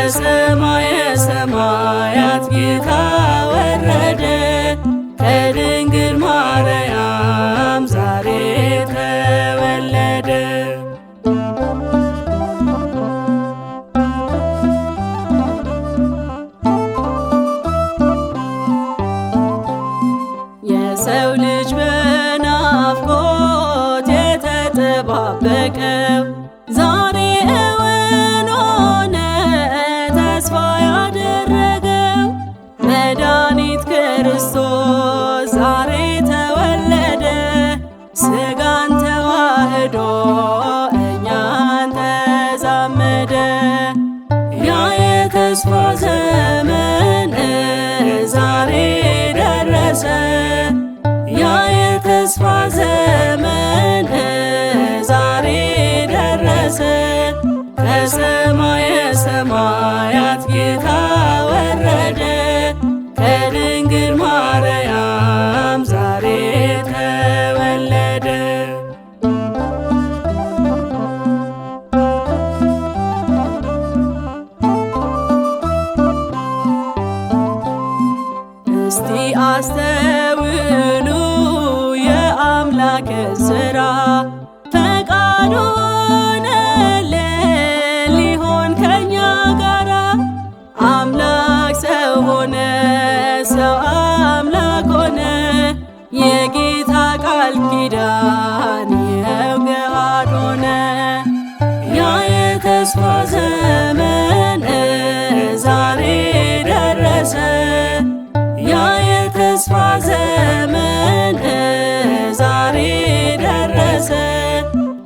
ከሰማየ ሰማያት ጌታ ወረደ ከድንግል ማርያም ዛሬ ተወለደ። የሰው ልጅ በናፍቆት የተጠባበቀው ዛሬ እውን ሆነ ተስፋ ያደረገው መድኃኒት ክርስቶስ ዛሬ ተወለደ ሥጋን ተዋህዶ እኛን ተዛመደ። ያ የተስፋ ዘመን ዛሬ ደረሰ ያ የተስፋ ዘመን ዛሬ ደረሰ ከሰማየ ሰማያት ጌታ ወረደ ከድንግል ማርያም ዛሬ ተወለደ። እስቲ አስተውሉ የአምላክን ሥራ ፈቃዱ ሆነልን ሊሆን ከኛ ጋራ አምላክ ሰው ሆነ ሰው አምላክ ሆነ የጌታ ቃል ኪዳን ይኸው ገሃድ ሆነ። ያ የተስፋ ዘመን ዛሬ ደረሰ ያ የተስፋ ዘመን ዛሬ ደረሰ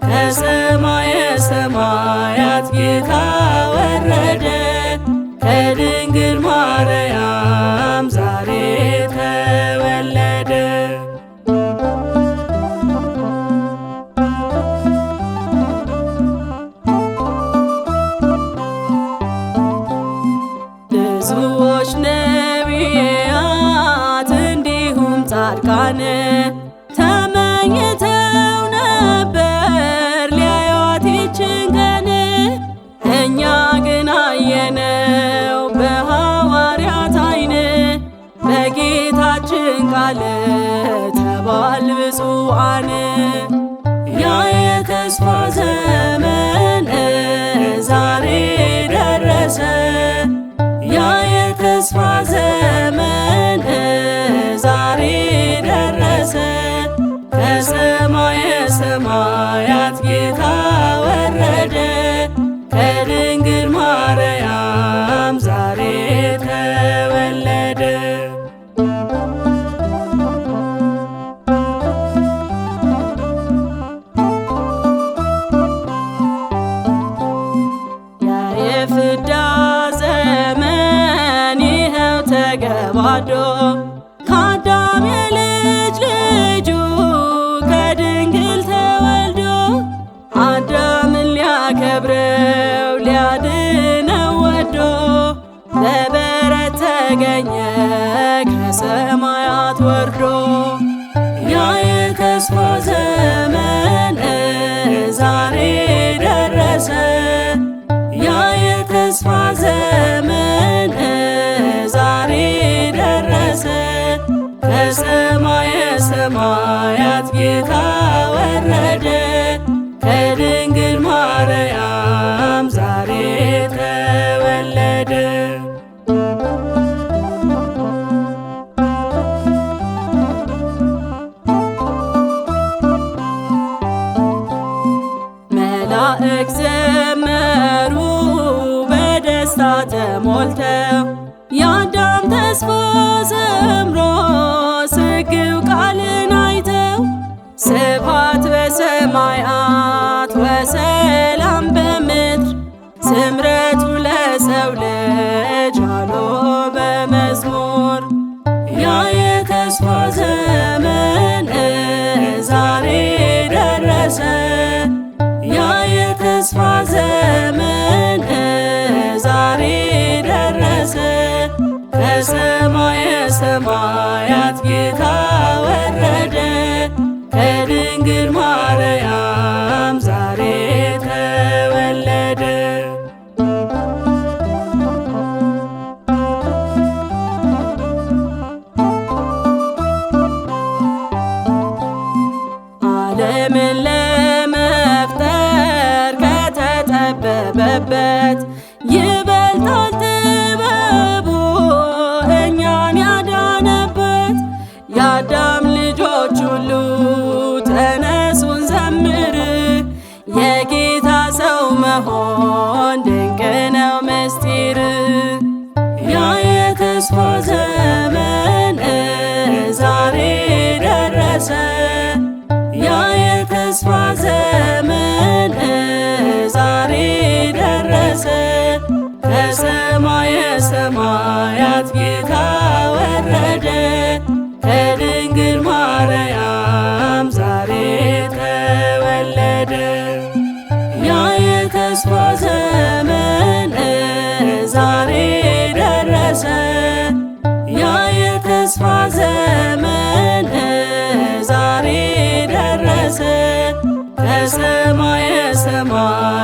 ከሰማየ ሰማያት ጌታ ወረደ ከድንግል ማርያም ዛሬ ተወለደ። ብዙዎች ነቢያት እንዲሁም ጻድቃን ተመኝተው ነበር ሊያዩት ይችን ቀን እኛ ግን አየነው በሐዋርያት ዓይን በጌታችን ቃል ተባል ብፁዓን። ያ የተስፋ ዘመን ዛሬ ደረሰ ያ የተስፋ ዘመን ዛሬ ደረሰ ከሰማየ ሰማያት ጌታ ወረደ ከድንግል ማርያም ዛሬ ተወለደ። የፍዳ ዘመን ይኸው ተገባዶ ከአዳም የልጅ ልጁ ከድንግል ተወልዶ አዳምን ሊያከብረው ሊያድነው ወዶ በበረት ተገኘ ከሰማያት ወርዶ። ያ የተስፋ ዘመን ዛሬ ደረሰ ያ የተስፋ ዘመን ዛሬ ደረሰ ከሰማየ ሰማያት ጌታ ወረደ ከድንግል ማርያም ዛሬ ተወለደ። መላእክት ዘመሩ በደስታ ተሞልተው የአዳም ተስፋ ዘምሮ ስግው ቃልን አይተው ስብሐት በሰማያት ወሰላም በምድር ስምረቱ ለሰው ልጅ አሎ በመዝሙር። ያ የተስፋ ዘመን ዛሬ ደረሰ ያ የተስፋ ዘመን ዛሬ ደረሰ ከሰማየ ሰማያት ጌታ ወረደ ከድንግል ማርያም ዛሬ ተወለደ። ይበልጣል ጥበቡ እኛን ያዳነበት። የአዳም ልጆች ሁሉ ተነሱን ዘምር፣ የጌታ ሰው መሆን ድንቅ ነው ምስጢር። ያ የተስፋ ዘመን ዛሬ ደረሰ፣ ያ የተስፋ ዘመን ዛሬ ደረሰ። ከሰማየ ሰማያት ጌታ ወረደ፣ ከድንግል ማርያም ዛሬ ተወለደ። ያ የተስፋ ዘመን ዛሬ ደረሰ፣ ያ የተስፋ ዘመን ዛሬ ደረሰ። ከሰማየ ሰማያት